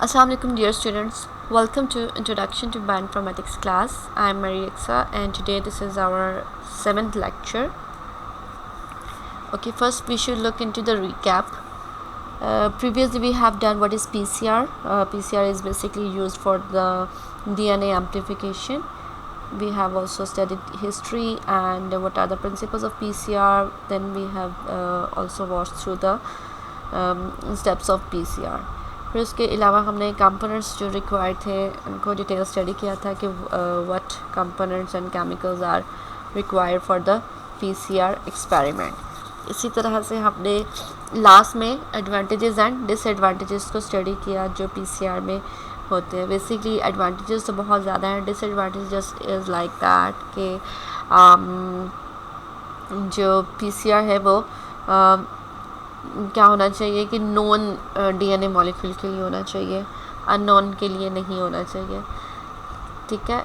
Assalamu alaikum dear students, welcome to Introduction to Bioinformatics class. I am Marixa and today this is our 7th lecture. Okay, first we should look into the recap. Previously we have done what is PCR. PCR is basically used for the DNA amplification. We have also studied history and what are the principles of PCR. Then we have also watched through the steps of PCR. फिर उसके अलावा हमने components जो required थे उनको detail study किया था कि what components and chemicals are required for the PCR experiment. इसी तरह से हमने लास्ट में एडवांटेजेस एंड डिसएडवांटेजेस को स्टडी किया जो पीसीआर में होते हैं। बेसिकली एडवांटेजेस तो बहुत ज़्यादा हैं, डिसएडवांटेजेस इज़ लाइक दैट कि जो पीसीआर है वो क्या होना चाहिए कि नोन डीएनए मॉलिक्यूल के लिए होना चाहिए, अननोन के लिए नहीं होना चाहिए। ठीक है,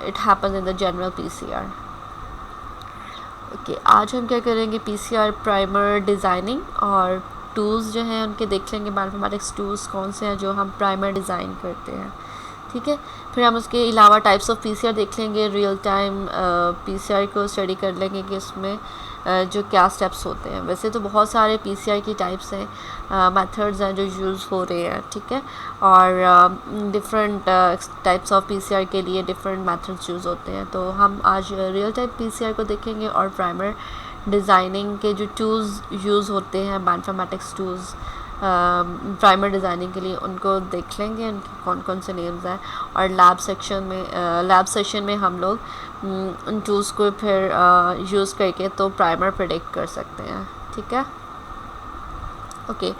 it happens in the general PCR. Okay, आज हम क्या करेंगे, पीसीआर प्राइमर डिज़ाइनिंग और टूल्स जो हैं उनके देख लेंगे। बायोइन्फॉर्मेटिक्स टूल्स कौन से हैं जो हम प्राइमर डिज़ाइन करते हैं। ठीक है, फिर हम उसके अलावा टाइप्स ऑफ पीसीआर देख लेंगे, रियल टाइम पीसीआर को स्टडी कर लेंगे कि उसमें जो क्या स्टेप्स होते हैं। वैसे तो बहुत सारे पीसीआर की टाइप्स हैं, मेथड्स हैं जो यूज़ हो रहे हैं। ठीक है, और डिफरेंट टाइप्स ऑफ पीसीआर के लिए डिफरेंट मेथड्स यूज़ होते हैं। तो हम आज रियल टाइम पीसीआर को देखेंगे और प्राइमर डिज़ाइनिंग के जो टूल्स यूज़ होते हैं, बायोइन्फॉर्मेटिक्स टूल्स प्राइमर डिज़ाइनिंग के लिए, उनको देख लेंगे, उनके कौन कौन से नेम्स हैं। और लैब सेशन में हम लोग उन टूल्स को फिर यूज़ करके तो प्राइमर प्रेडिक्ट कर सकते हैं। ठीक है, ओके।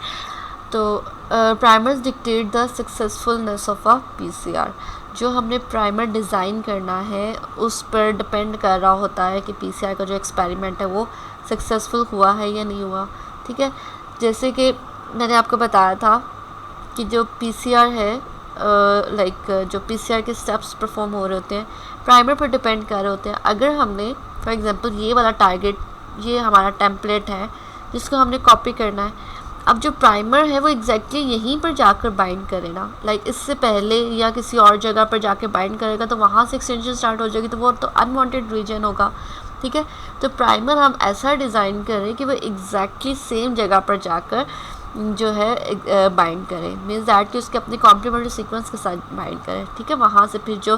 तो primers dictate the successfulness of a PCR. जो हमने प्राइमर डिज़ाइन करना है उस पर डिपेंड कर रहा होता है कि पीसीआर का जो एक्सपेरिमेंट है वो सक्सेसफुल हुआ है या नहीं हुआ। ठीक है, जैसे कि मैंने आपको बताया था कि जो पीसीआर है जो पीसीआर के स्टेप्स परफॉर्म हो रहे होते हैं प्राइमर पर डिपेंड कर रहे होते हैं। अगर हमने फॉर एग्जांपल ये वाला टारगेट, ये हमारा टेम्पलेट है जिसको हमने कॉपी करना है, अब जो प्राइमर है वो एग्जैक्टली यहीं पर जाकर बाइंड करे ना, इससे पहले या किसी और जगह पर जाकर बाइंड करेगा तो वहाँ से एक्सटेंशन स्टार्ट हो जाएगी, तो वो तो अनवांटेड रीजन होगा। ठीक है, तो प्राइमर हम ऐसा डिज़ाइन करें कि वो एग्जैक्टली सेम जगह पर जाकर जो है बाइंड करें, मीन्स दैट कि उसके अपने कॉम्प्लीमेंट्री सीक्वेंस के साथ बाइंड करें। ठीक है, वहाँ से फिर जो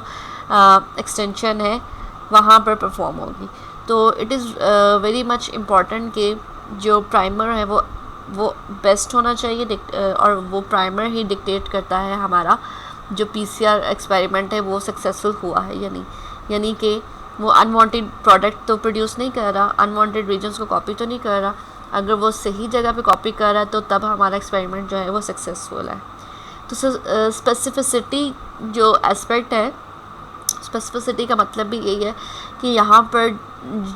एक्सटेंशन है वहाँ पर परफॉर्म होगी। तो it is very much important कि जो प्राइमर है वो बेस्ट होना चाहिए, और वो प्राइमर ही डिक्टेट करता है हमारा जो पीसीआर एक्सपेरिमेंट है वो सक्सेसफुल हुआ है या नहीं। यानी कि वो अनवांटेड प्रोडक्ट तो प्रोड्यूस नहीं कर रहा, अनवांटेड रीजन्स को कॉपी तो नहीं कर रहा। अगर वो सही जगह पे कॉपी कर रहा है तो तब हमारा एक्सपेरिमेंट जो है वो सक्सेसफुल है। तो स्पेसिफिसिटी जो एस्पेक्ट है, स्पेसिफिसिटी का मतलब भी यही है कि यहाँ पर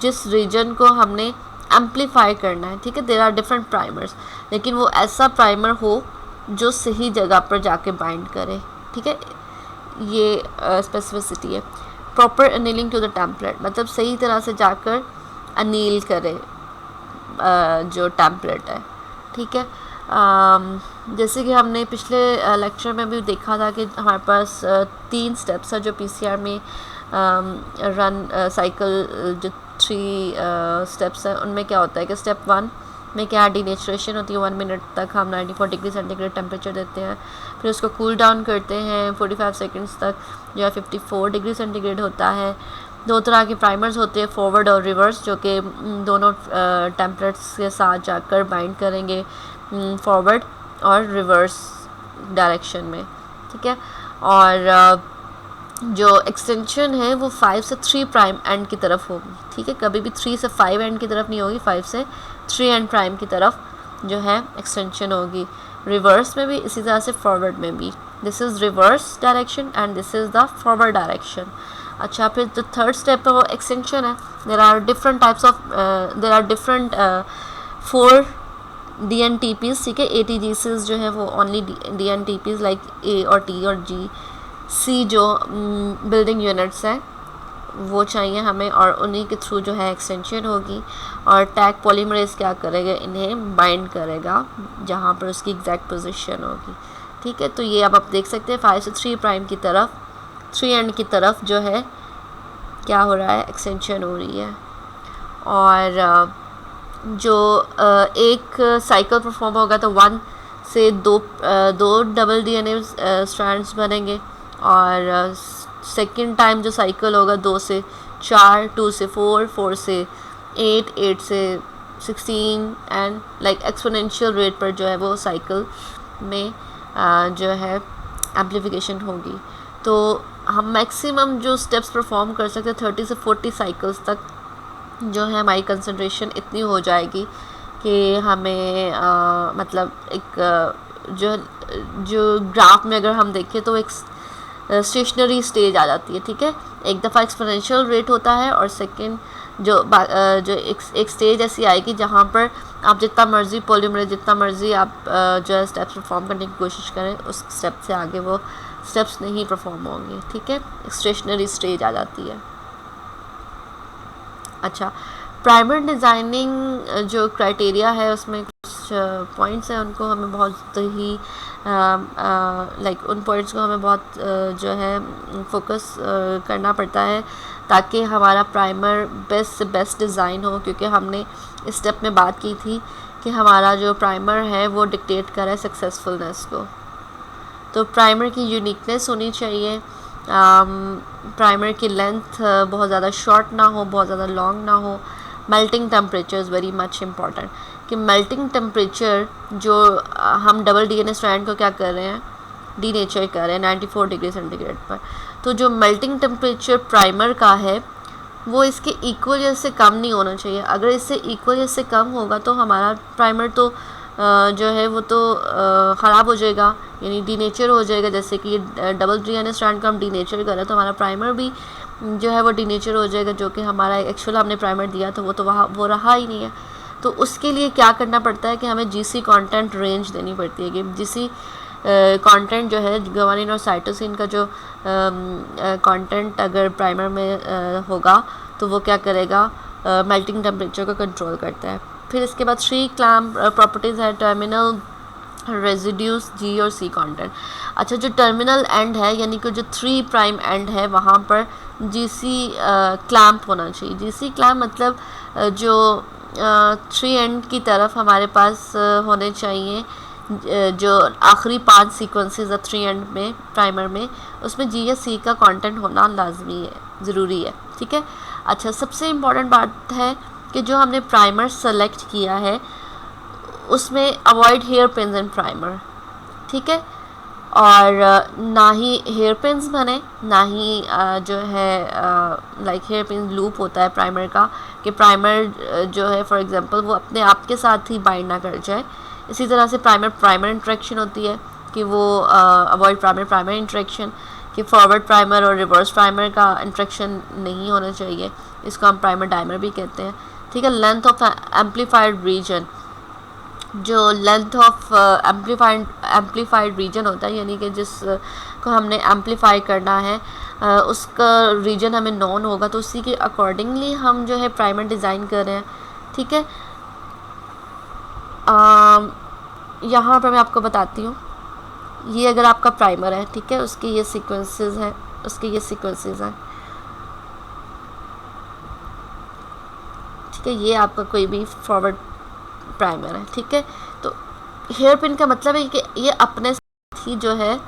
जिस रीजन को हमने एम्पलीफाई करना है, ठीक है, देयर आर डिफरेंट प्राइमर्स, लेकिन वो ऐसा प्राइमर हो जो सही जगह पर जाके बाइंड करे। ठीक है, ये स्पेसिफिसिटी है। Proper annealing to the template, मतलब सही तरह से जाकर अनील करे जो टेम्पलेट है। ठीक है, जैसे कि हमने पिछले लेक्चर में भी देखा था कि हमारे पास 3 स्टेप्स है जो पीसीआर में रन साइकिल, जो 3 स्टेप्स हैं उनमें क्या होता है कि स्टेप 1 में क्या डिनेचुरेशन होती है, 1 मिनट तक हम 94 डिग्री सेंटीग्रेड टेम्परेचर देते हैं, फिर उसको कूल डाउन करते हैं 45 सेकेंड्स तक जो है 54 डिग्री सेंटीग्रेड होता है। 2 तरह के प्राइमर्स होते हैं, फॉरवर्ड और रिवर्स, जो कि दोनों टेम्पलेट्स के साथ जाकर बाइंड करेंगे फॉरवर्ड और रिवर्स डायरेक्शन में। ठीक है, और जो एक्सटेंशन है वो 5 से 3 प्राइम एंड की तरफ होगी। ठीक है, कभी भी 3 से 5 एंड की तरफ नहीं होगी, 5 से 3 एंड प्राइम की तरफ जो है एक्सटेंशन होगी। रिवर्स में भी इसी तरह से, फॉरवर्ड में भी। This is reverse direction and this is the forward direction. अच्छा, फिर जो थर्ड स्टेप है वो एक्सटेंशन है। There are different types of, there are different 4 DNTPs। ठीक है, ATGCs जो है वो ओनली DNTPs लाइक A और T और G, C जो बिल्डिंग यूनिट्स हैं वो चाहिए हमें, और उन्हीं के थ्रू जो है एक्सटेंशन होगी। और टैग पॉलीमरेज क्या करेगा, इन्हें बाइंड करेगा जहाँ पर उसकी एग्जैक्ट पोजीशन होगी। ठीक है। तो ये अब आप देख सकते हैं 5 से 3 प्राइम की तरफ, 3 एंड की तरफ जो है क्या हो रहा है, एक्सटेंशन हो रही है। और जो एक साइकिल परफॉर्म होगा तो 1 से 2 डबल डीएनए स्ट्रैंड्स बनेंगे, और सेकंड टाइम जो साइकिल होगा 2 से 4, 2 से 4, 4 से 8, 8 से 16 एंड लाइक एक्सपोनेंशियल रेट पर जो है वो साइकिल में जो है एम्प्लीफिकेशन होगी। तो हम मैक्सिमम जो स्टेप्स परफॉर्म कर सकते हैं 30 से 40 साइकिल्स तक जो है हमारी कंसंट्रेशन इतनी हो जाएगी कि हमें मतलब एक जो ग्राफ में अगर हम देखें तो एक स्टेशनरी स्टेज आ जाती है। ठीक है, एक दफ़ा एक्सपोनेंशियल रेट होता है और सेकंड जो एक स्टेज ऐसी आएगी जहाँ पर आप जितना मर्ज़ी पॉलीमरेज, जितना मर्ज़ी आप जो है स्टेप्स परफॉर्म करने की कोशिश करें, उस स्टेप से आगे वो स्टेप्स नहीं परफॉर्म होंगे। ठीक है, स्टेशनरी स्टेज आ जाती है। अच्छा, प्राइमर डिज़ाइनिंग जो क्राइटेरिया है उसमें कुछ पॉइंट्स हैं, उनको हमें बहुत ही लाइक उन पॉइंट्स को हमें बहुत जो है फोकस करना पड़ता है ताकि हमारा प्राइमर बेस्ट से बेस्ट डिज़ाइन हो, क्योंकि हमने इस स्टेप में बात की थी कि हमारा जो प्राइमर है वो डिक्टेट करे सक्सेसफुलनेस को। तो प्राइमर की यूनिकनेस होनी चाहिए, प्राइमर की लेंथ बहुत ज़्यादा शॉर्ट ना हो, बहुत ज़्यादा लॉन्ग ना हो। Melting temperature is very much important, कि मेल्टिंग टेम्परेचर जो हम डबल डीएनए स्ट्रैंड को क्या कर रहे हैं, डीनेचर कर रहे हैं 94 डिग्री सेंटीग्रेड पर। तो जो मेल्टिंग टेम्परेचर प्राइमर का है वो इसके इक्वल या से कम नहीं होना चाहिए। अगर इससे इक्वल या से कम होगा तो हमारा प्राइमर तो जो है वो तो ख़राब हो जाएगा, यानी डीनेचर हो जाएगा। जैसे कि ये डबल डीएनए स्ट्रैंड को हम डीनेचर कर रहे हैं तो हमारा प्राइमर भी जो है वो डीनेचर हो जाएगा, जो कि हमारा एक्चुअल हमने प्राइमर दिया था वो तो वहाँ वो रहा ही नहीं है। तो उसके लिए क्या करना पड़ता है कि हमें जीसी कंटेंट रेंज देनी पड़ती है, कि जीसी कंटेंट जो है ग्वानिन और साइटोसिन का जो कंटेंट अगर प्राइमर में होगा तो वो क्या करेगा, मेल्टिंग टेम्परेचर को कंट्रोल करता है। फिर इसके बाद 3 क्लैम्प प्रॉपर्टीज़ है, टर्मिनल, रेजिड्यूस, जी और सी कंटेंट। अच्छा, जो टर्मिनल एंड है यानी कि जो 3 प्राइम एंड है वहाँ पर जीसी क्लैम्प होना चाहिए। जीसी क्लैम्प मतलब जो 3 एंड की तरफ हमारे पास होने चाहिए, जो आखिरी 5 सीक्वेंसेस है 3 एंड में प्राइमर में, उसमें जी या सी का कंटेंट होना लाजमी है, ज़रूरी है। ठीक है। अच्छा, सबसे इम्पॉर्टेंट बात है कि जो हमने प्राइमर सेलेक्ट किया है उसमें अवॉइड हेयर पिन्स इन प्राइमर। ठीक है, और ना ही हेयर पिन्स बने, ना ही जो है लाइक हेयर पिन लूप होता है प्राइमर का, कि प्राइमर जो है फॉर एग्जांपल वो अपने आप के साथ ही बाइंड ना कर जाए। इसी तरह से प्राइमर इंटरेक्शन होती है कि वो अवॉइड प्राइमर इंटरेक्शन, कि फॉरवर्ड प्राइमर और रिवर्स प्राइमर का इंटरेक्शन नहीं होना चाहिए। इसको हम प्राइमर डाइमर भी कहते हैं। ठीक है। लेंथ ऑफ एम्पलीफाइड रीजन, जो लेंथ ऑफ एम्पलीफाइड रीजन होता है, यानी कि जिस को हमने एम्पलीफाई करना है उसका रीजन हमें नॉन होगा, तो उसी के अकॉर्डिंगली हम जो है प्राइमर डिज़ाइन कर रहे हैं। ठीक है। यहाँ पर मैं आपको बताती हूँ, ये अगर आपका प्राइमर है, ठीक है, उसके ये सीक्वेंसेस हैं, ठीक है, ये आपका कोई भी फॉरवर्ड प्राइमर है। ठीक है। तो हेयर पिन का मतलब है कि ये अपने साथ ही जो है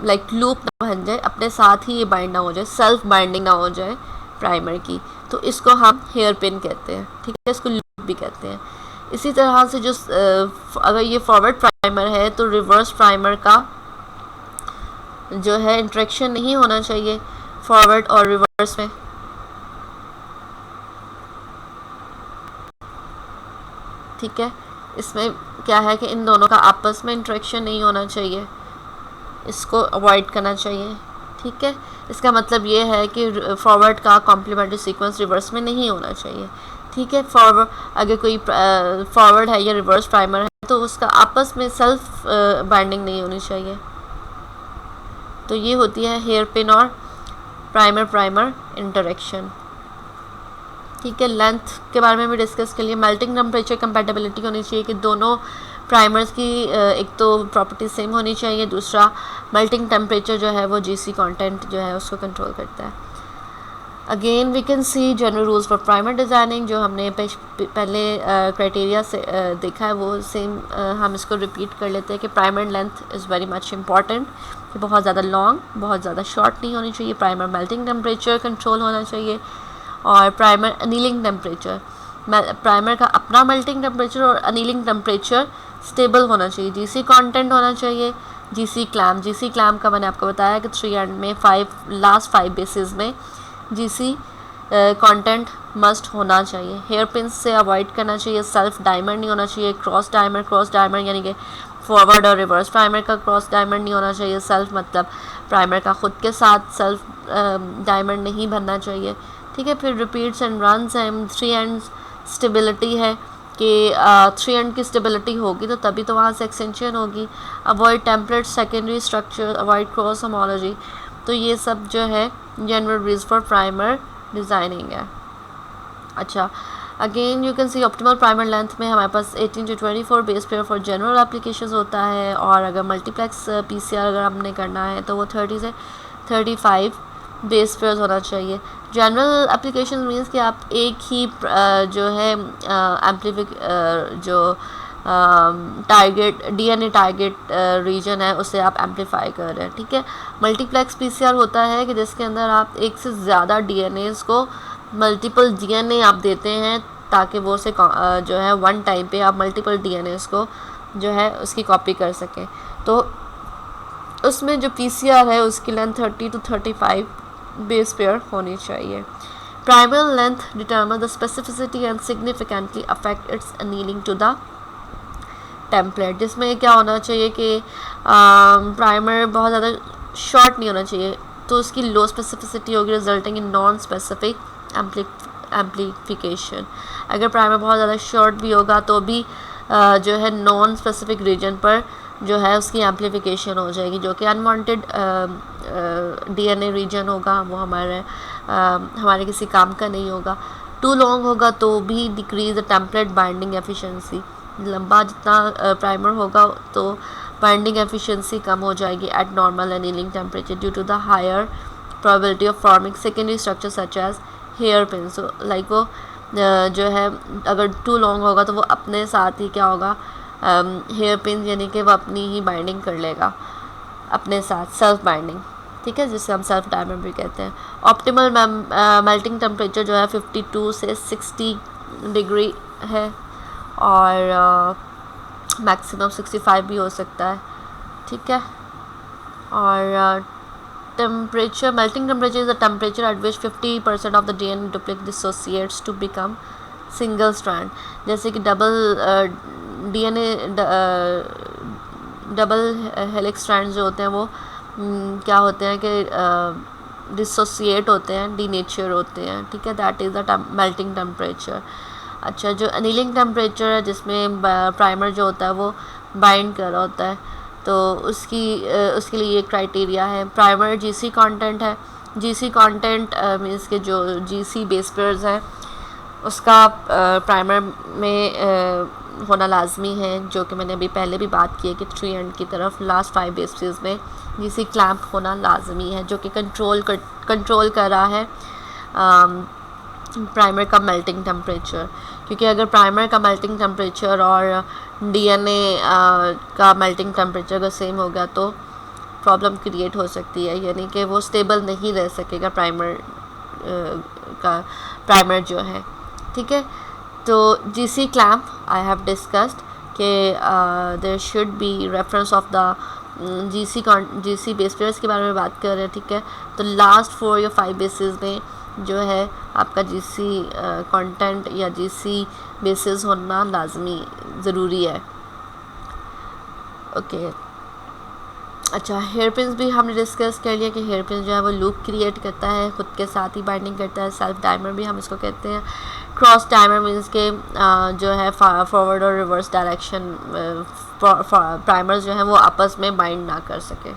लाइक लूप ना बन जाए, अपने साथ ही ये बाइंड ना हो जाए, सेल्फ बाइंडिंग ना हो जाए प्राइमर की, तो इसको हम हेयर पिन कहते हैं। ठीक है, इसको लूप भी कहते हैं। इसी तरह से जो अगर ये फॉरवर्ड प्राइमर है तो रिवर्स प्राइमर का जो है इंटरेक्शन नहीं होना चाहिए फॉरवर्ड और रिवर्स में। ठीक है, इसमें क्या है कि इन दोनों का आपस में इंटरेक्शन नहीं होना चाहिए, इसको अवॉइड करना चाहिए। ठीक है, इसका मतलब ये है कि फॉरवर्ड का कॉम्प्लीमेंट्री सीक्वेंस रिवर्स में नहीं होना चाहिए। ठीक है, फॉरवर्ड अगर कोई फॉरवर्ड है या रिवर्स प्राइमर है तो उसका आपस में सेल्फ बाइंडिंग नहीं होनी चाहिए। तो ये होती है हेयर पिन और प्राइमर इंटरेक्शन। ठीक है, लेंथ के बारे में भी डिस्कस कर लिए। मेल्टिंग टेम्परेचर कंपैटिबिलिटी होनी चाहिए कि दोनों प्राइमर्स की एक तो प्रॉपर्टी सेम होनी चाहिए, दूसरा मेल्टिंग टेम्परेचर जो है वो जीसी कंटेंट जो है उसको कंट्रोल करता है। Again we can see general rules for primer designing, जो हमने पहले क्राइटेरिया से देखा है वो सेम हम इसको रिपीट कर लेते हैं कि primer length is very much important, कि बहुत ज़्यादा लॉन्ग बहुत ज़्यादा शॉर्ट नहीं होनी चाहिए। प्राइमर मेल्टिंग टेम्परेचर कंट्रोल होना चाहिए, और प्राइमर अनीलिंग टेम्परेचर, प्राइमर का अपना मेल्टिंग टेम्परेचर और अनीलिंग टेम्परेचर स्टेबल होना चाहिए। जीसी कंटेंट होना चाहिए, जीसी क्लैम्प का मैंने आपको बताया कि 3 एंड में लास्ट 5 बेसिस में जीसी कंटेंट मस्ट होना चाहिए। हेयर पिन से अवॉइड करना चाहिए, सेल्फ डायमर नहीं होना चाहिए, क्रॉस डायमर यानी कि फॉरवर्ड और रिवर्स प्राइमर का क्रॉस डायमर नहीं होना चाहिए। सेल्फ मतलब प्राइमर का खुद के साथ सेल्फ डायमर नहीं बनना चाहिए, ठीक है। फिर repeats and runs and 3 and stability है कि 3 एंड की स्टेबिलिटी होगी तो तभी तो वहाँ से एक्सटेंशन होगी। Avoid template secondary structure, avoid cross homology, तो ये सब जो है general rules for primer designing है। अच्छा, again you can see optimal primer length में हमारे पास 18 to 24 base pair for general applications होता है, और अगर मल्टीप्लेक्स पीसीआर अगर हमने करना है तो वो 30 से 35 बेस पेयर्स होना चाहिए। जनरल एप्लीकेशन मीन्स कि आप एक ही जो है जो टारगेट डीएनए टारगेट रीजन है उसे आप एम्पलीफाई कर रहे हैं, ठीक है। मल्टीप्लेक्स पीसीआर होता है कि जिसके अंदर आप एक से ज़्यादा डीएनएस को मल्टीपल डीएनए आप देते हैं ताकि वो से जो है वन टाइम पे आप मल्टीपल डीएनएस को जो है उसकी कॉपी कर सकें। तो उसमें जो पीसीआर है उसकी लेंथ 30 to 35 बेस पेयर होनी चाहिए। Primer length determine the specificity and significantly affect its annealing to the template, जिसमें क्या होना चाहिए कि प्राइमर बहुत ज़्यादा शॉर्ट नहीं होना चाहिए, तो उसकी लो स्पेसिफिसिटी होगी resulting in non specific amplification. अगर प्राइमर बहुत ज़्यादा शॉर्ट भी होगा तो भी जो है नॉन स्पेसिफिक रीजन पर जो है उसकी एम्पलीफिकेशन हो जाएगी, जो कि अनवांटेड डीएनए रीजन होगा, वो हमारे किसी काम का नहीं होगा। टू लॉन्ग होगा तो भी decrease the template binding efficiency, लंबा जितना प्राइमर होगा तो बाइंडिंग एफिशिएंसी कम हो जाएगी at normal annealing temperature due to the higher probability of forming secondary structure such as hairpin. So like वो जो है अगर टू लॉन्ग होगा तो वो अपने साथ ही क्या होगा, हेयर पिन यानी कि वो अपनी ही बाइंडिंग कर लेगा अपने साथ, सेल्फ बाइंडिंग, ठीक है, जिसे हम सेल्फ डायमर भी कहते हैं। ऑप्टिमल मेल्टिंग टेम्परेचर जो है 52 से 60 डिग्री है, और मैक्सिमम 65 भी हो सकता है, ठीक है। और temperature melting temperature is the temperature at which 50% of the DNA duplicate dissociates to become single strand. जैसे कि डीएनए डबल हेलिक्स स्ट्रैंड जो होते हैं वो क्या होते हैं कि डिसोसिएट होते हैं, डीनेचर होते हैं, ठीक है। That is the melting temperature. अच्छा, जो अनीलिंग टेम्परेचर है जिसमें प्राइमर जो होता है वो बाइंड कर रहा होता है, तो उसके लिए ये क्राइटेरिया है। प्राइमर जीसी कंटेंट है, जीसी कंटेंट मीन्स के जो जीसी बेस पेयर्स हैं उसका प्राइमर में होना लाजमी है, जो कि मैंने अभी पहले भी बात की है कि 3 एंड की तरफ लास्ट 5 बेस पेयर्स में जीसी क्लैम्प होना लाजमी है, जो कि कंट्रोल कर रहा है प्राइमर का मेल्टिंग टेम्परेचर। क्योंकि अगर प्राइमर का मेल्टिंग टेम्परेचर और डीएनए का मेल्टिंग टेम्परेचर अगर सेम होगा तो प्रॉब्लम क्रिएट हो सकती है, यानी कि वो स्टेबल नहीं रह सकेगा प्राइमर जो है, ठीक है। तो GC clamp I have discussed कि there should be reference of the GC base pairs के बारे में बात कर रहे हैं, ठीक है। तो लास्ट 4 या 5 बेसिस में जो है आपका जीसी कंटेंट या जीसी बेसिस होना लाजमी ज़रूरी है, ओके। अच्छा, हेयर पिन्स भी हमने डिस्कस कर लिया कि हेयर पिन जो है वो लूप क्रिएट करता है, ख़ुद के साथ ही बाइंडिंग करता है। सेल्फ डायमर भी हम इसको कहते हैं। क्रॉस डायमर मीन्स के जो है फॉरवर्ड और रिवर्स डायरेक्शन प्राइमर्स जो हैं वो आपस में बाइंड ना कर सके।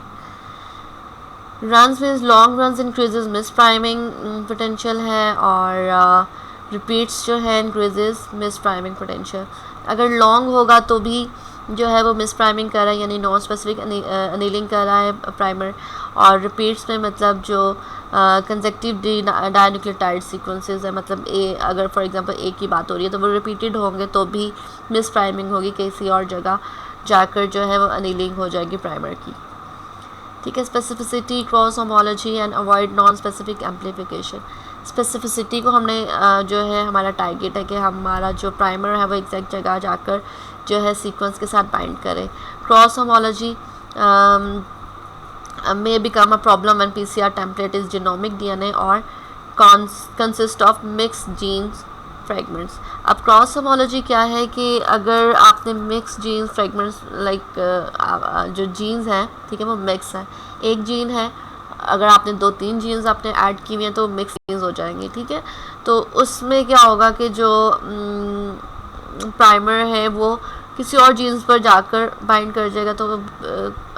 Runs means long runs increases miss priming potential है, और रिपीट्स जो है इंक्रीजेज मिस प्राइमिंग पोटेंशियल। अगर लॉन्ग होगा तो भी जो है वो मिस प्राइमिंग कर रहा है, यानी नॉन स्पेसिफिक अनीलिंग कर रहा है प्राइमर। और रिपीट्स में मतलब जो कंसेक्टिव डाइन्यूक्लियोटाइड सीक्वेंसेस है, मतलब अगर फॉर एग्जांपल ए की बात हो रही है तो वो रिपीटेड होंगे तो भी मिस प्राइमिंग होगी, किसी और जगह जाकर जो है वो अनीलिंग हो जाएगी प्राइमर की। ठीक है। Specificity, cross homology and avoid non specific amplification. Specificity को हमने जो है हमारा टारगेट है कि हमारा जो प्राइमर है वो एग्जैक्ट जगह जाकर जो है सीक्वेंस के साथ बाइंड करे। Cross homology may become a problem when PCR template is genomic DNA or consist of mixed genes fragments. अब क्रॉस होमोलॉजी क्या है कि अगर आपने मिक्स जीन्स फ्रेगमेंट्स लाइक जो जीन्स हैं, ठीक है, वो मिक्स है, एक जीन है, अगर आपने 2-3 जीन्स आपने ऐड की हुई हैं तो मिक्स जीन्स हो जाएंगे। ठीक है। तो उसमें क्या होगा कि जो प्राइमर है वो किसी और जीन्स पर जाकर बाइंड कर जाएगा। तो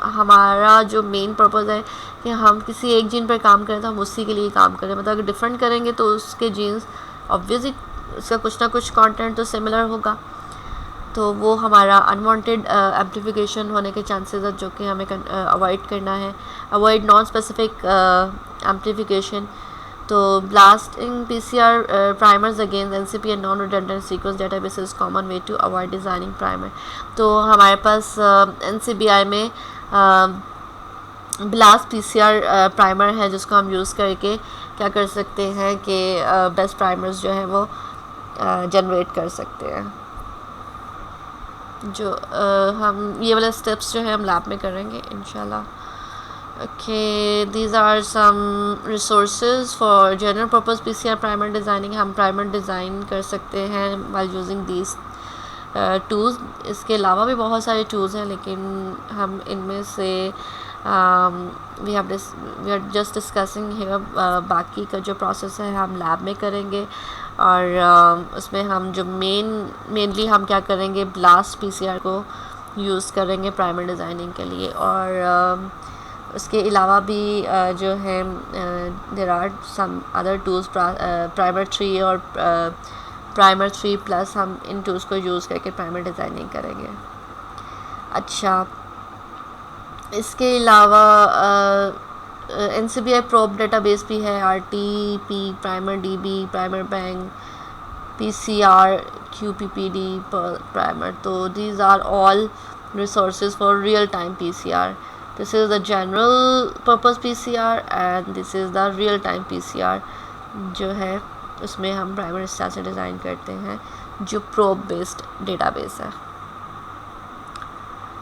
हमारा जो मेन पर्पस है कि हम किसी एक जीन पर काम करें तो हम उसी के लिए काम करें। मतलब अगर डिफरेंट करेंगे तो उसके जीन्स ऑब्वियसली उसका कुछ ना कुछ कंटेंट तो सिमिलर होगा, तो वो हमारा अनवांटेड एम्प्लीफिकेशन होने के चांसेस है जो कि हमें अवॉइड करना है। Avoid non specific amplification. तो blasting PCR primers against NCP and non redundant sequence database is common way to avoid designing primer. तो हमारे पास NCBI में ब्लास्ट PCR प्राइमर है जिसको हम यूज़ करके क्या कर सकते हैं कि बेस्ट प्राइमर्स जो है वो जनरेट कर सकते हैं। जो हम ये वाले स्टेप्स जो है हम लैब में करेंगे इंशाल्लाह। Okay, these are some resources for general purpose PCR primer designing. हम प्राइमर डिज़ाइन कर सकते हैं व्हाइल यूजिंग दीज टूल्स। इसके अलावा भी बहुत सारे टूल्स हैं, लेकिन हम इनमें से we are just discussing here. बाकी का जो प्रोसेस है हम लैब में करेंगे, और उसमें हम जो मेनली हम क्या करेंगे, ब्लास्ट PCR को यूज़ करेंगे प्राइमर डिज़ाइनिंग के लिए। और उसके अलावा भी जो है there are some other tools, primer 3 और प्राइमर 3+, हम इन टूल्स को यूज़ करके प्राइमर डिज़ाइनिंग करेंगे। अच्छा, इसके अलावा NCBI प्रोब डेटाबेस भी है, RTP, primer DB, primer bank, PCR, QPPD primer. तो these are all resources for real time PCR. This is the general purpose PCR and this is the real time PCR जो है उसमें हम primer इस तरह से डिज़ाइन करते हैं जो प्रोब बेस्ड डेटाबेस है।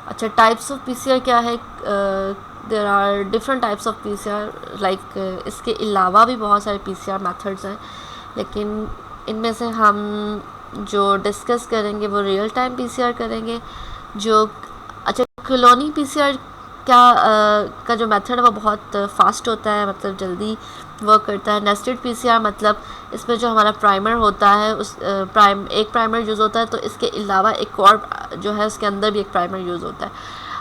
अच्छा, टाइप्स ऑफ PCR क्या है? There are different types of PCR like इसके अलावा भी बहुत सारे PCR मेथड्स हैं, लेकिन इनमें से हम जो डिस्कस करेंगे वो रियल टाइम PCR करेंगे। जो अच्छा, कॉलोनी PCR का जो मेथड है वो बहुत फास्ट होता है, मतलब जल्दी वर्क करता है। नेस्टेड PCR मतलब इसमें जो हमारा प्राइमर होता है उस एक प्राइमर यूज़ होता है, तो इसके अलावा एक और जो है उसके अंदर भी एक प्राइमर यूज़ होता है।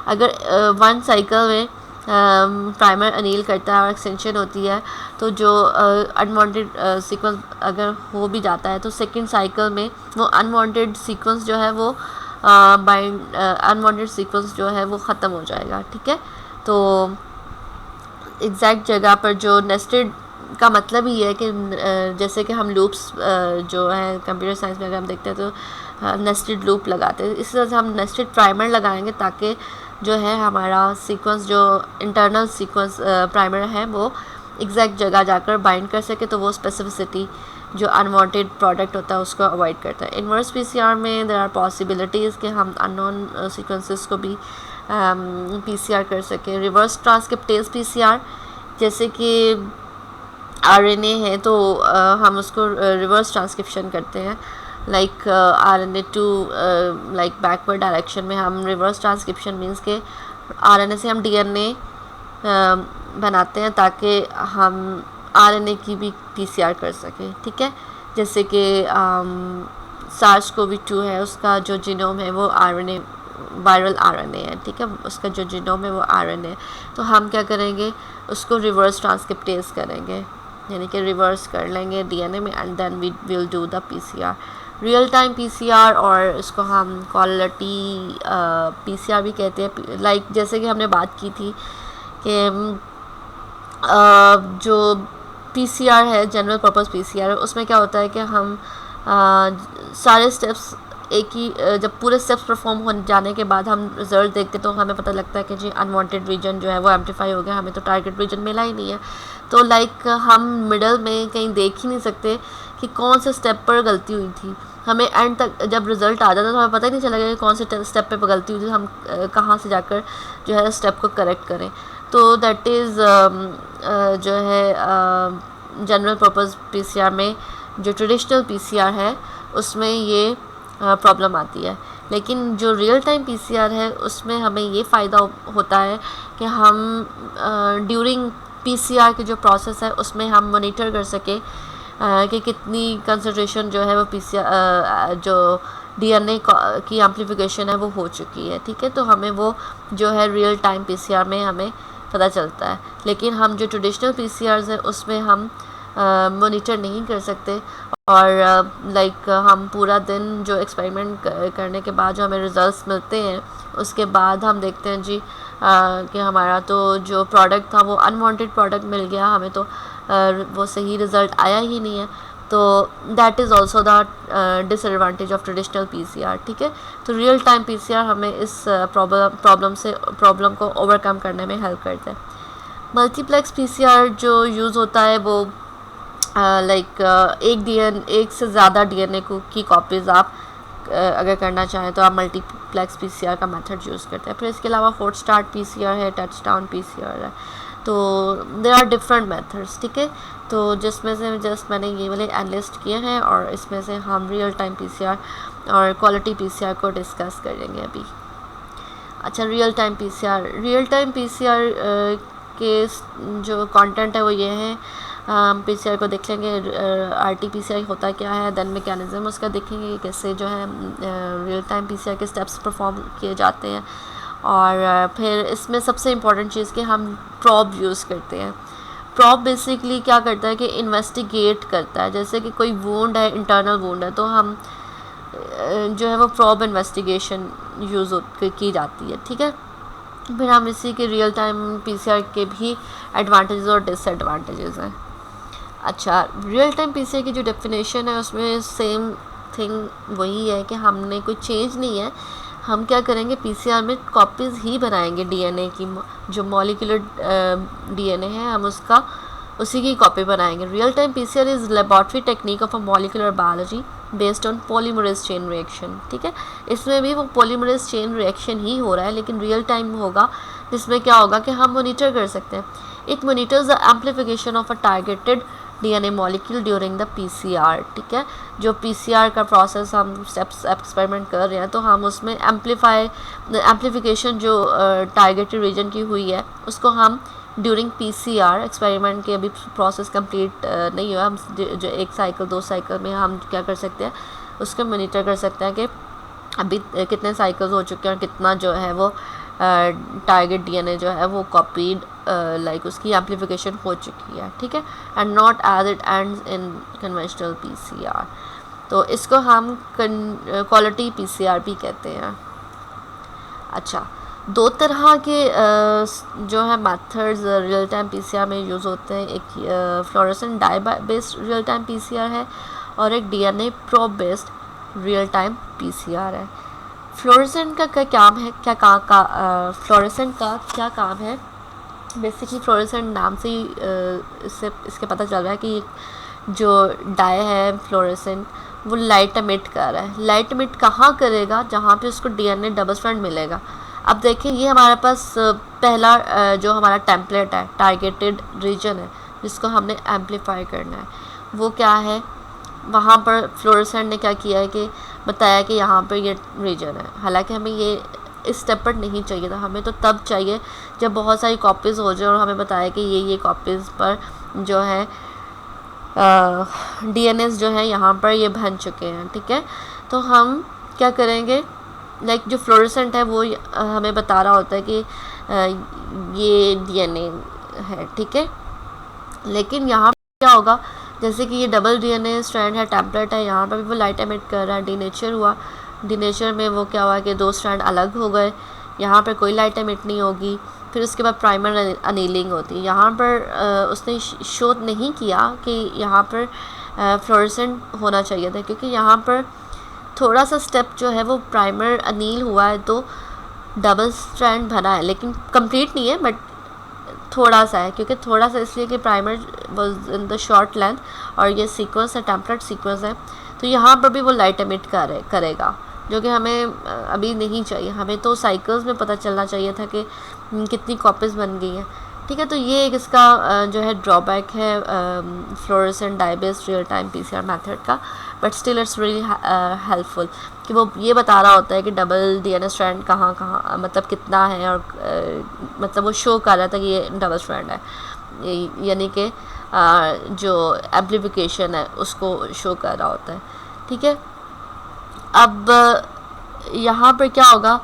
अगर वन साइकिल में प्राइमर अनील करता है और एक्सटेंशन होती है, तो जो अनवांटेड सीक्वेंस अगर हो भी जाता है तो सेकंड साइकिल में वो अनवांटेड सीक्वेंस जो है वो अनवांटेड सीक्वेंस जो है वो ख़त्म हो जाएगा। ठीक है। तो एग्जैक्ट जगह पर जो नेस्टेड का मतलब ही है कि जैसे कि हम लूप्स जो है कंप्यूटर साइंस में अगर हम देखते हैं तो नेस्टेड लूप लगाते हैं, इसी तरह से हम नेस्टेड प्राइमर लगाएंगे ताकि जो है हमारा सीक्वेंस जो इंटरनल सीक्वेंस प्राइमर है वो एग्जैक्ट जगह जाकर बाइंड कर सके, तो वो स्पेसिफिसिटी जो अनवांटेड प्रोडक्ट होता है उसको अवॉइड करता है। इन्वर्स PCR में देयर आर पॉसिबिलिटीज़ कि हम अननोन सीक्वेंसेस को भी PCR कर सकें। रिवर्स ट्रांसक्रिप्टेज PCR जैसे कि RNA है तो हम उसको रिवर्स ट्रांसक्रिप्शन करते हैं, like RNA2 like backward direction में हम रिवर्स ट्रांसक्रिप्शन मीन्स के RNA से हम DNA बनाते हैं ताकि हम RNA की भी PCR कर सकें। ठीक है। जैसे कि SARS-CoV-2 है, उसका जो जीनोम है वो RNA वायरल RNA है। ठीक है। उसका जो जीनोम है वो RNA है, तो हम क्या करेंगे उसको रिवर्स ट्रांसक्रिप्टेज करेंगे, यानी कि रिवर्स कर लेंगे DNA में and then we will do the PCR real time PCR और इसको हम क्वालिटी पीसीआर भी कहते हैं। लाइक जैसे कि हमने बात की थी कि जो पीसीआर है, जनरल पर्पस पीसीआर, उसमें क्या होता है कि हम सारे स्टेप्स एक ही जब पूरे स्टेप्स परफॉर्म हो जाने के बाद हम रिज़ल्ट देखते तो हमें पता लगता है कि जी अनवांटेड रीजन जो है वो एम्पलीफाई हो गया, हमें तो टारगेट रीजन मिला ही नहीं है। तो लाइक हम मिडल में कहीं देख ही नहीं सकते कि कौन से स्टेप पर गलती हुई थी। हमें एंड तक जब रिज़ल्ट आ जाता तो हमें पता ही नहीं चलेगा कि कौन से स्टेप पे गलती हुई थी, हम कहाँ से जाकर जो है स्टेप को करेक्ट करें। तो दैट इज़ जो है जनरल पर्पस पीसीआर में, जो ट्रेडिशनल पीसीआर है उसमें ये प्रॉब्लम आती है। लेकिन जो रियल टाइम पीसीआर है उसमें हमें ये फ़ायदा होता है कि हम ड्यूरिंग पीसीआर की जो प्रोसेस है उसमें हम मॉनिटर कर सके कि कितनी कंसंट्रेशन जो है वो पीसीआर जो डीएनए की एम्प्लीफिकेशन है वो हो चुकी है। ठीक है, तो हमें वो जो है रियल टाइम पीसीआर में हमें पता चलता है। लेकिन हम जो ट्रेडिशनल पीसीआर्स हैं उसमें हम मॉनिटर नहीं कर सकते और लाइक हम पूरा दिन जो एक्सपेरिमेंट करने के बाद जो हमें रिज़ल्ट्स मिलते हैं उसके बाद हम देखते हैं जी कि हमारा तो जो प्रोडक्ट था वो अनवांटेड प्रोडक्ट मिल गया, हमें तो वो सही रिज़ल्ट आया ही नहीं है। तो that is also the disadvantage of traditional PCR. ठीक है, तो रियल टाइम पीसीआर हमें इस प्रॉब्लम को ओवरकम करने में हेल्प करता है। मल्टीप्लेक्स पीसीआर जो यूज़ होता है वो एक से ज़्यादा डीएनए की कॉपीज़ आप अगर करना चाहें तो आप मल्टीप्लेक्स पीसीआर का मेथड यूज़ करते हैं। फिर इसके अलावा हॉट स्टार्ट पीसीआर है, टचडाउन पीसीआर है, तो देयर आर डिफरेंट मेथड्स। ठीक है, तो जिसमें से जस्ट मैंने ये वाले एनलिस्ट किए हैं और इसमें से हम रियल टाइम पीसीआर और क्वालिटी पीसीआर को डिस्कस करेंगे अभी। अच्छा, रियल टाइम पीसीआर के जो कंटेंट है वो ये है, पीसीआर को देख लेंगे आरटी-पीसीआर होता क्या है, देन मैकेनिज्म उसका देखेंगे कैसे जो है रियल टाइम पीसीआर के स्टेप्स परफॉर्म किए जाते हैं। और फिर इसमें सबसे इम्पॉर्टेंट चीज़ कि हम प्रॉब यूज़ करते हैं। प्रॉब बेसिकली क्या करता है कि इन्वेस्टिगेट करता है। जैसे कि कोई वुंड है, इंटरनल वुंड है, तो हम जो है वो प्रॉब इन्वेस्टिगेशन यूज़ की जाती है। ठीक है, फिर हम इसी के रियल टाइम पीसीआर के भी एडवांटेजेस और डिसएडवांटेजेस हैं। अच्छा, रियल टाइम पीसीआर की जो डेफिनेशन है उसमें सेम थिंग वही है कि हमने कोई चेंज नहीं है। हम क्या करेंगे, पीसीआर में कॉपीज़ ही बनाएंगे डीएनए की, जो मॉलिक्यूलर डीएनए है हम उसी की कॉपी बनाएंगे। Real time PCR is laboratory technique of a molecular biology based on polymerase chain reaction. ठीक है, इसमें भी वो पॉलीमरेज चेन रिएक्शन ही हो रहा है लेकिन रियल टाइम होगा, जिसमें क्या होगा कि हम मॉनिटर कर सकते हैं। It monitors the amplification of a targeted DNA molecule during the PCR. ठीक है, जो पीसीआर का प्रोसेस हम स्टेप्स एक्सपेरिमेंट कर रहे हैं तो हम उसमें एम्प्लीफिकेशन जो टारगेटेड रीजन की हुई है उसको हम ड्यूरिंग पीसीआर एक्सपेरिमेंट के, अभी प्रोसेस कंप्लीट नहीं हुआ, हम जो 1 साइकिल 2 साइकिल में हम क्या कर सकते हैं उसको मॉनिटर कर सकते हैं कि अभी कितने साइकिल्स हो चुके हैं और कितना जो है वो टारगेट डीएनए जो है वो कॉपीड लाइक उसकी एम्प्लीफिकेशन हो चुकी है। ठीक है, and not as it ends in conventional PCR. तो इसको हम क्वालिटी पीसीआर भी कहते हैं। अच्छा, 2 तरह के जो है मेथड्स रियल टाइम पीसीआर में यूज़ होते हैं। एक fluorescent dye based real time PCR है और एक DNA probe based real time PCR है। फ्लोरेसेंट का क्या काम है, फ्लोरेसेंट का क्या काम है? बेसिकली फ्लोरेसेंट नाम से ही इसके पता चल रहा है कि जो डाई है फ्लोरेसेंट वो लाइट एमिट कर रहा है। लाइट एमिट कहाँ करेगा? जहाँ पे उसको डीएनए डबल स्ट्रैंड मिलेगा। अब देखिए, ये हमारे पास पहला जो हमारा टेम्पलेट है, टारगेटेड रीजन है जिसको हमने एम्पलीफाई करना है, वो क्या है? वहाँ पर फ्लोरेसेंट ने क्या किया है कि बताया कि यहाँ पर ये रीजन है। हालांकि हमें ये इस स्टेप पर नहीं चाहिए था, हमें तो तब चाहिए जब बहुत सारी कॉपीज़ हो जाए और हमें बताया कि ये कॉपीज़ पर जो है डीएनएस जो है यहाँ पर ये बन चुके हैं। ठीक है, तो हम क्या करेंगे, लाइक जो फ्लोरेसेंट है वो हमें बता रहा होता है कि ये डीएनए है। ठीक है, लेकिन यहाँ क्या होगा जैसे कि ये डबल डीएनए स्ट्रैंड है, टेम्पलेट है, यहाँ पर भी वो लाइट एमिट कर रहा है। डीनेचर हुआ, डीनेचर में वो क्या हुआ कि 2 स्ट्रैंड अलग हो गए, यहाँ पर कोई लाइट एमिट नहीं होगी। फिर उसके बाद प्राइमर अनीलिंग होती है। यहाँ पर उसने शो नहीं किया कि यहाँ पर फ्लोरेसेंट होना चाहिए था, क्योंकि यहाँ पर थोड़ा सा स्टेप जो है वो प्राइमर अनील हुआ है तो डबल स्ट्रैंड बना है, लेकिन कंप्लीट नहीं है, बट थोड़ा सा है। क्योंकि थोड़ा सा इसलिए कि primer was in the short length और ये सीक्वेंस है, टेम्पलेट सीक्वेंस है, तो यहाँ पर भी वो लाइट एमिट करेगा, जो कि हमें अभी नहीं चाहिए। हमें तो साइकिल्स में पता चलना चाहिए था कि कितनी कॉपीज़ बन गई हैं। ठीक है, तो ये एक इसका जो है ड्रॉबैक है fluorescent dye based real time PCR method का, but still it's really helpful कि वो ये बता रहा होता है कि डबल डीएनए स्ट्रैंड कहाँ कहाँ मतलब कितना है, और मतलब वो शो कर रहा था कि ये डबल स्ट्रैंड है, यानी कि जो एम्प्लीफिकेशन है उसको शो कर रहा होता है। ठीक है, अब यहाँ पर क्या होगा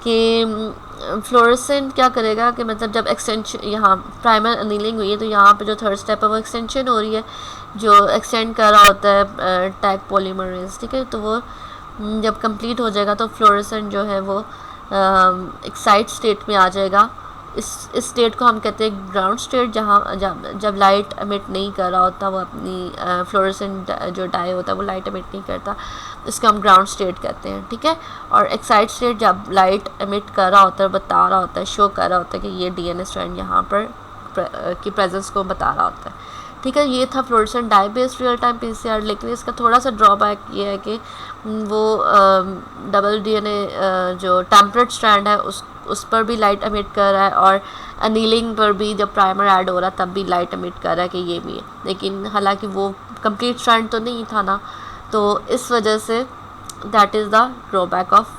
कि फ्लोरेसेंट क्या करेगा कि मतलब जब एक्सटेंशन, यहाँ प्राइमर अनीलिंग हुई है तो यहाँ पे जो थर्ड स्टेप है वो एक्सटेंशन हो रही है, जो एक्सटेंड कर रहा होता है टैग पॉलीमरेज। ठीक है, तो वो जब कंप्लीट हो जाएगा तो फ्लोरेसेंट जो है वो एक्साइट स्टेट में आ जाएगा। इस स्टेट को हम कहते हैं ग्राउंड स्टेट, जहाँ जब लाइट एमिट नहीं कर रहा होता वो अपनी फ्लोरेसेंट जो डाई होता है वो लाइट एमिट नहीं करता, इसको हम ग्राउंड स्टेट कहते हैं। ठीक है, और एक्साइट स्टेट जब लाइट एमिट कर रहा होता है, बता रहा होता है, शो कर रहा होता है कि ये डीएनए स्ट्रैंड यहाँ पर की प्रेजेंस को बता रहा होता है। ठीक है, ये था fluorescent dye based real time PCR, लेकिन इसका थोड़ा सा ड्रॉबैक ये है कि वो डबल डीएनए जो टेम्पलेट स्ट्रैंड है उस पर भी लाइट एमिट कर रहा है, और अनीलिंग पर भी जब प्राइमर ऐड हो रहा है तब भी लाइट एमिट कर रहा है कि ये भी है, लेकिन हालांकि वो कंप्लीट स्ट्रैंड तो नहीं था ना, तो इस वजह से that is the drawback of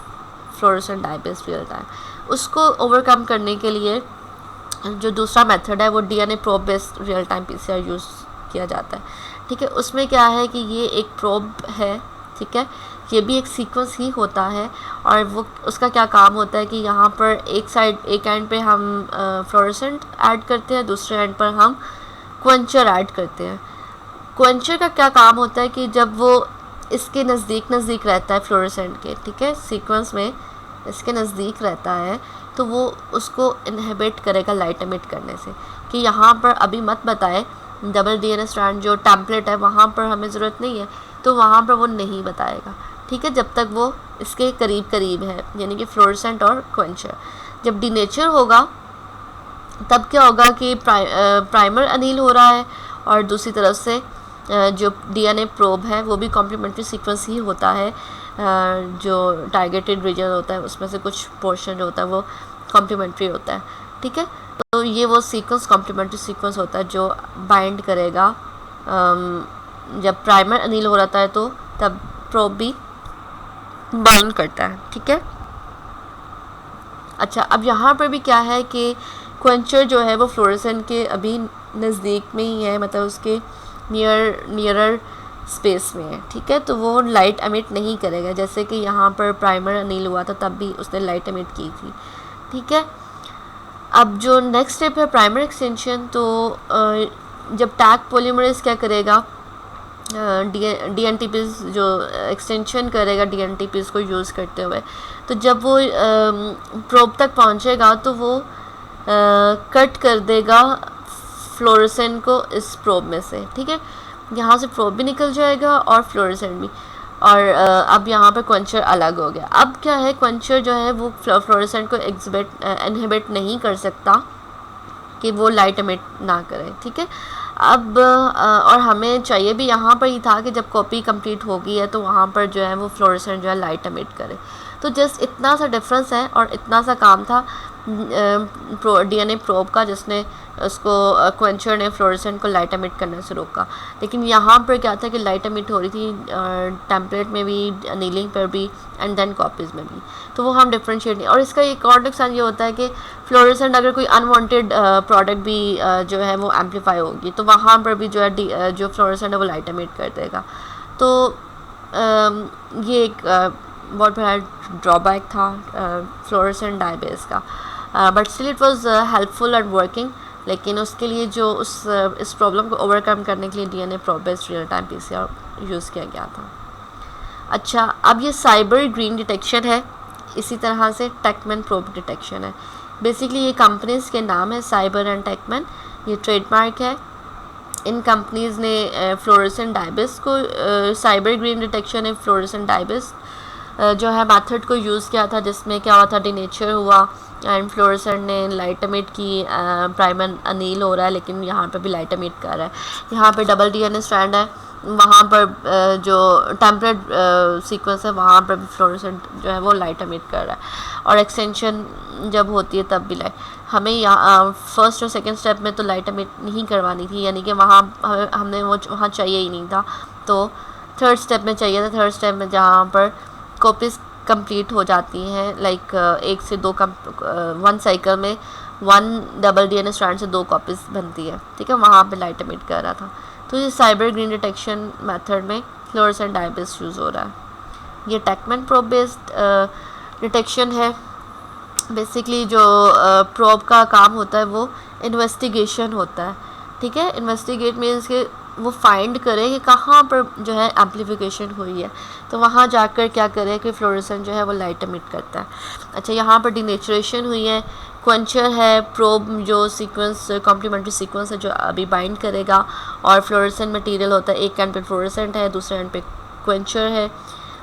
fluorescent dye based real time. उसको ओवरकम करने के लिए जो दूसरा मेथड है वो DNA probe based real time PCR use किया जाता है। ठीक है, उसमें क्या है कि ये एक प्रोब है, ठीक है, ये भी एक सीक्वेंस ही होता है, और वो उसका क्या काम होता है कि यहाँ पर एक एंड पे हम फ्लोरेसेंट ऐड करते हैं, दूसरे एंड पर हम क्वेंचर ऐड करते हैं। क्वेंचर का क्या काम होता है कि जब वो इसके नज़दीक रहता है फ्लोरेसेंट के, ठीक है, सीक्वेंस में इसके नज़दीक रहता है, तो वो उसको इनहिबिट करेगा लाइट एमिट करने से, कि यहाँ पर अभी मत बताए डबल डीएनए स्ट्रैंड जो टेम्पलेट है वहाँ पर हमें ज़रूरत नहीं है, तो वहाँ पर वो नहीं बताएगा। ठीक है, जब तक वो इसके करीब है, यानी कि फ्लोरेसेंट और क्वेंचर। जब डीनेचर होगा तब क्या होगा कि प्राइमर अनील हो रहा है, और दूसरी तरफ से जो डीएनए प्रोब है वो भी कॉम्प्लीमेंट्री सीक्वेंस ही होता है, जो टारगेटेड रीजन होता है उसमें से कुछ पोर्शन जो होता है वो कॉम्प्लीमेंट्री होता है। ठीक है, तो ये वो सीक्वेंस कॉम्प्लीमेंट्री सीक्वेंस होता है जो बाइंड करेगा, जब प्राइमर अनील हो रहता है तो तब प्रोब भी बाइंड करता है। ठीक है, अच्छा, अब यहाँ पर भी क्या है कि क्वेंचर जो है वो फ्लोरेसेंट के अभी नज़दीक में ही है, मतलब उसके नियरर स्पेस में है। ठीक है, तो वो लाइट एमिट नहीं करेगा, जैसे कि यहाँ पर प्राइमर अनील हुआ था तब भी उसने लाइट एमिट की थी। ठीक है, अब जो नेक्स्ट स्टेप है प्राइमर एक्सटेंशन, तो जब टैग पॉलीमरेज क्या करेगा, डीएनटीपीज जो एक्सटेंशन करेगा डीएनटीपीज को यूज़ करते हुए, तो जब वो प्रोब तक पहुँचेगा तो वो कट कर देगा फ्लोरेसेंट को इस प्रोब में से। ठीक है, यहाँ से प्रोब भी निकल जाएगा और फ्लोरेसेंट भी, और अब यहाँ पे क्वेंचर अलग हो गया। अब क्या है, क्वेंचर जो है वो फ्लोरेसेंट को इनहिबिट नहीं कर सकता कि वो लाइट एमिट ना करे। ठीक है, अब और हमें चाहिए भी यहाँ पर ही था कि जब कॉपी कंप्लीट हो गई है तो वहाँ पर जो है वो फ्लोरेसेंट जो है लाइट एमिट करे। तो जस्ट इतना सा डिफरेंस है और इतना सा काम था डीएनए प्रोब का, जिसने उसको क्वेंचर ने फ्लोरेसेंट को लाइट एमिट करने से रोका। लेकिन यहाँ पर क्या था कि लाइट एमिट हो रही थी टेम्पलेट में भी, अनीलिंग पर भी, एंड देन कॉपीज़ में भी, तो वो हम डिफ्रेंशिएट नहीं। और इसका एक और नुकसान ये होता है कि फ्लोरेसेंट अगर कोई अनवांटेड प्रोडक्ट भी जो है वो एम्पलीफाई होगी तो वहाँ पर भी जो है जो फ्लोरेसेंट है वो लाइट एमिट कर देगा। तो ये एक बहुत बड़ा ड्रॉबैक था फ्लोरेसेंट डाई बेस का, but still it was helpful and working लेकिन उसके लिए जो इस प्रॉब्लम को ओवरकम करने के लिए DNA probe based real time PCR use किया गया था। अच्छा, अब ये साइबर ग्रीन डिटेक्शन है, इसी तरह से टेकमैन प्रोब डिटेक्शन है। बेसिकली ये कंपनीज़ के नाम है, साइबर एंड टेकमैन, ये ट्रेडमार्क है। इन कंपनीज़ ने फ्लोरेसेंट डाइबिस को साइबर ग्रीन डिटेक्शन है फ्लोरेसेंट डाइबिस जो है मेथड को यूज़ किया था, जिसमें क्या हुआ था, डिनेचर हुआ एंड फ्लोरेसेंट ने लाइट एमिट की। प्राइमर अनील हो रहा है लेकिन यहाँ पर भी लाइट एमिट कर रहा है। यहाँ पे डबल डीएनए स्ट्रैंड है, वहाँ पर जो टेम्परेट सीक्वेंस है वहाँ पर भी फ्लोरेसेंट जो है वो लाइट एमिट कर रहा है। और एक्सटेंशन जब होती है तब भी लाइट, हमें यहाँ फर्स्ट और सेकंड स्टेप में तो लाइट एमिट नहीं करवानी थी, यानी कि वहाँ हमने वो वहाँ चाहिए ही नहीं था, तो थर्ड स्टेप में चाहिए था। थर्ड स्टेप में जहाँ पर कॉपीज़ कंप्लीट हो जाती हैं, लाइक 1 से 2 वन साइकिल में 1 डबल डीएनए स्ट्रैंड से 2 कॉपीज़ बनती है, ठीक है, वहाँ पे लाइट एमिट कर रहा था। तो ये साइबर ग्रीन डिटेक्शन मेथड में फ्लोरेसेंट डाइबिस यूज़ हो रहा है। ये टेकमैन प्रोब बेस्ड डिटेक्शन है। बेसिकली जो प्रोब का काम होता है वो इन्वेस्टिगेशन होता है, ठीक है। इन्वेस्टिगेट मीन्स कि वो फाइंड करे कि कहाँ पर जो है एम्प्लीफिकेशन हुई है, तो वहाँ जाकर क्या करे कि फ्लोरेसेंट जो है वो लाइट एमिट करता है। अच्छा, यहाँ पर डिनेचुरेशन हुई है, क्वेंचर है, प्रोब जो सीक्वेंस कॉम्प्लीमेंट्री सीक्वेंस है जो अभी बाइंड करेगा, और फ्लोरेसेंट मटेरियल होता है, एक एंड पे फ्लोरेसेंट है, दूसरे एंड पे क्वेंचर है।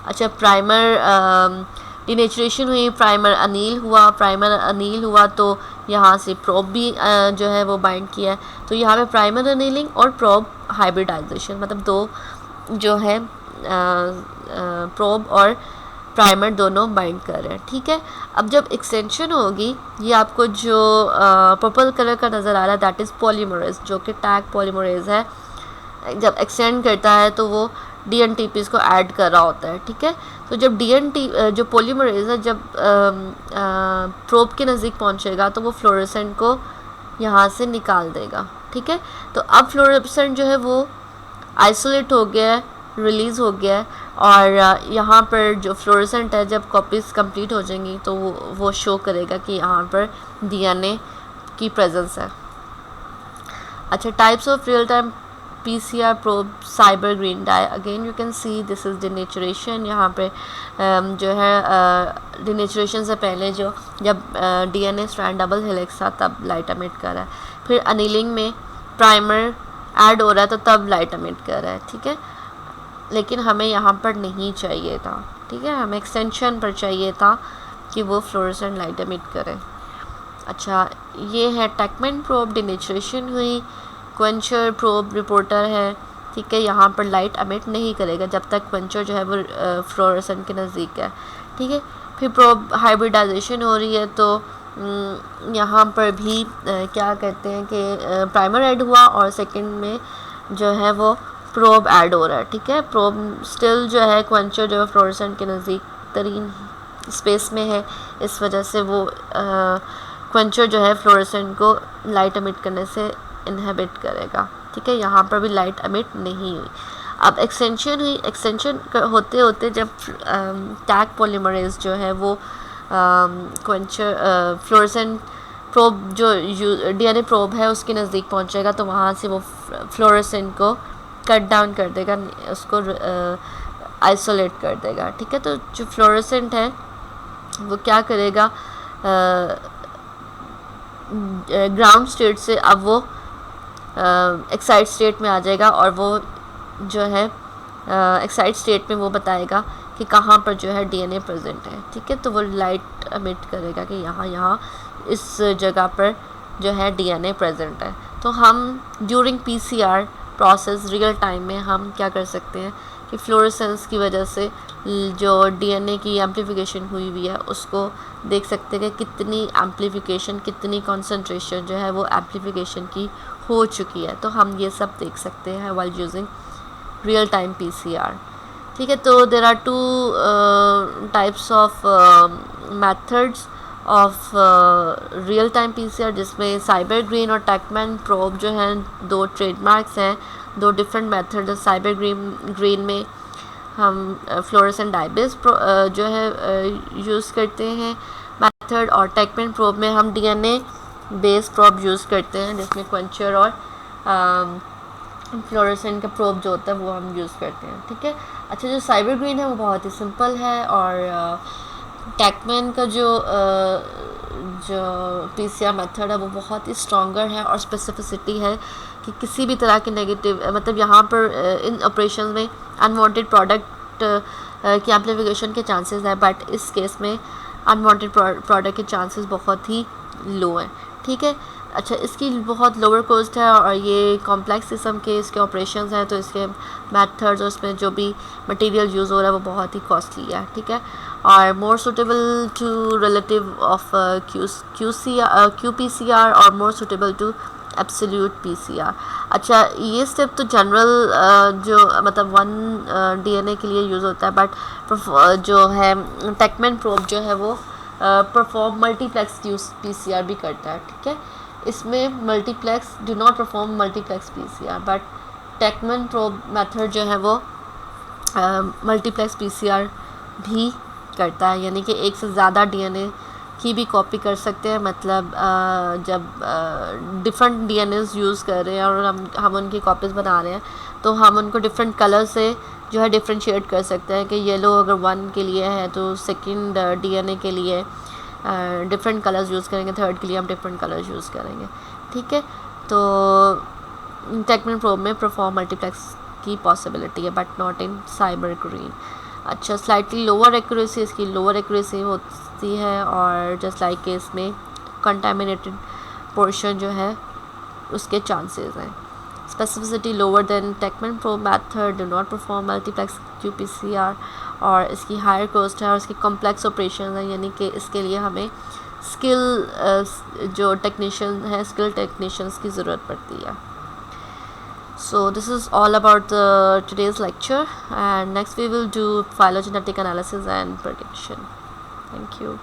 अच्छा, प्राइमर डिनेचुरेशन हुई, प्राइमर अनील हुआ, प्राइमर अनील हुआ तो यहाँ से प्रोब भी जो है वो बाइंड किया है। तो यहाँ पे प्राइमर अनीलिंग और प्रोब हाइब्रिडाइजेशन, मतलब दो जो है प्रोब और प्राइमर दोनों बाइंड कर रहे हैं, ठीक है। अब जब एक्सटेंशन होगी, ये आपको जो पर्पल कलर का नज़र आ रहा है दैट इज़ पॉलीमरेज, जो कि टैग पॉलीमरेज है। जब एक्सटेंड करता है तो वो डीएनटीपीज़ को ऐड कर रहा होता है, ठीक है। तो जब डीएनटी जो पॉलीमरेज है जब प्रोब के नज़दीक पहुंचेगा तो वो फ्लोरेसेंट को यहाँ से निकाल देगा, ठीक है। तो अब फ्लोरेसेंट जो है वो आइसोलेट हो गया है, रिलीज़ हो गया है, और यहाँ पर जो फ्लोरेसेंट है जब कॉपीज़ कंप्लीट हो जाएंगी तो वो शो करेगा कि यहाँ पर डीएनए की प्रेजेंस है। अच्छा, types of real time PCR probe cyber green dye, again you can see this is denaturation। यहाँ पे जो है denaturation से पहले जब DNA strand डबल हेलिक्स था तब लाइट एमिट कर रहा है, फिर अनीलिंग में प्राइमर ऐड हो रहा है तो तब लाइट एमिट कर रहा है, ठीक है। लेकिन हमें यहाँ पर नहीं चाहिए था, ठीक है, हमें एक्सटेंशन पर चाहिए था कि वो फ्लोरेसेंट लाइट एमिट करे। अच्छा, ये है टेकमैन प्रोब, डिनेचुरेशन हुई, क्वेंचर प्रोब रिपोर्टर है, ठीक है, यहाँ पर लाइट एमिट नहीं करेगा जब तक क्वेंचर जो है वो फ्लोरेसेंट के नज़दीक है, ठीक है। फिर प्रोब हाइब्रिडाइजेशन हो रही है तो यहाँ पर भी क्या कहते हैं कि प्राइमर ऐड हुआ और सेकंड में जो है वो प्रोब ऐड हो रहा है, ठीक है। प्रोब स्टिल जो है क्वेंचर जो है फ्लोरेसेंट के नज़दीक तरीन स्पेस में है, इस वजह से वो क्वेंचर जो है फ्लोरेसेंट को लाइट एमिट करने से इनहिबिट करेगा, ठीक है। यहाँ पर भी लाइट एमिट नहीं हुई। अब एक्सटेंशन हुई, एक्सटेंशन होते होते जब टैग पॉलीमरेज जो है वो क्वेंचर फ्लोरेसेंट प्रोब जो डीएनए प्रोब है उसके नज़दीक पहुँचेगा तो वहाँ से वो फ्लोरेसेंट को कट डाउन कर देगा, उसको आइसोलेट कर देगा, ठीक है। तो जो फ्लोरेसेंट है वो क्या करेगा, ग्राउंड स्टेट से अब वो एक्साइट स्टेट में आ जाएगा, और वो जो है एक्साइट स्टेट में वो बताएगा कि कहाँ पर जो है डीएनए प्रेजेंट है, ठीक है। तो वो लाइट एमिट करेगा कि यहाँ इस जगह पर जो है डीएनए प्रेजेंट है। तो हम during PCR process real time में हम क्या कर सकते हैं कि फ्लोरेसेंस की वजह से जो डीएनए की एम्प्लीफिकेशन हुई है उसको देख सकते हैं कि कितनी एम्प्लीफिकेशन, कितनी कॉन्सेंट्रेशन जो है वो एम्प्लीफिकेशन की हो चुकी है। तो हम ये सब देख सकते हैं while using real time PCR, ठीक है। तो there are 2 types of methods of real time PCR, जिसमें साइबर ग्रीन और टेकमैन प्रोब जो हैं 2 ट्रेडमार्क्स हैं, 2 डिफरेंट मेथड। साइबर ग्रीन में हम फ्लोरेसेंट डाइबिस जो है यूज़ करते हैं मेथड, और टेकमैन प्रोब में हम डीएनए बेस प्रोब यूज़ करते हैं, जिसमें क्वेंचर और फ्लोरेसेंट का प्रोब जो होता है वो हम यूज़ करते हैं। ठीक है। अच्छा, जो साइबर ग्रीन है वो बहुत ही सिंपल है, और टैकमैन का जो पीसीआर मेथड है वो बहुत ही स्ट्रॉन्गर है, और स्पेसिफिसिटी है कि किसी भी तरह के नेगेटिव, मतलब यहाँ पर इन ऑपरेशन में अनवांटेड प्रोडक्ट की एम्प्लीफिकेशन के चांसेस है, बट इस केस में अनवांटेड प्रोडक्ट के चांसेस बहुत ही लो हैं। ठीक है। अच्छा, इसकी बहुत लोअर कॉस्ट है, और ये कॉम्प्लेक्स किस्म के इसके ऑपरेशंस हैं, तो इसके मेथड्स और इसमें जो भी मटेरियल यूज़ हो रहा है वो बहुत ही कॉस्टली है। ठीक है। और more suitable to relative of QPCR, और more suitable to absolute PCR. अच्छा, ये स्टेप तो जनरल जो मतलब 1 DNA के लिए यूज़ होता है, बट जो है टैकमैन प्रोब जो है वो परफॉर्म मल्टीप्लेक्स पीसीआर भी करता है। ठीक है। इसमें multiplex do not perform multiplex PCR, but TaqMan probe method जो है वो मल्टीप्लेक्स पीसीआर भी करता है, यानी कि एक से ज़्यादा DNA की भी कॉपी कर सकते हैं। मतलब जब डिफरेंट DNAs यूज़ कर रहे हैं और हम उनकी कॉपीज़ बना रहे हैं, तो हम उनको डिफरेंट कलर से जो है डिफ्रेंशिएट कर सकते हैं कि येलो अगर 1 के लिए है तो सेकंड DNA के लिए डिफरेंट कलर्स यूज़ करेंगे, थर्ड के लिए हम डिफरेंट कलर्स यूज़ करेंगे। ठीक है। तो टैकमैन प्रोब में परफॉर्म मल्टीप्लेक्स की पॉसिबिलिटी है, but not in cyber green. अच्छा, स्लाइटली लोअर एक्यूरेसी, इसकी लोअर एक्यूरेसी होती है, और जस्ट लाइक के इसमें कंटामिनेटेड पोर्शन जो है उसके चांसेस हैं। Specificity lower than TaqMan probe method, do not perform multiplex QPCR, और इसकी हायर कॉस्ट है, और इसकी कॉम्प्लेक्स ऑपरेशन है, यानी कि इसके लिए हमें जो टेक्नीशियन है, स्किल टेक्नीशियंस की ज़रूरत पड़ती है। So this is all about today's lecture, and next we will do phylogenetic analysis and prediction. Thank you.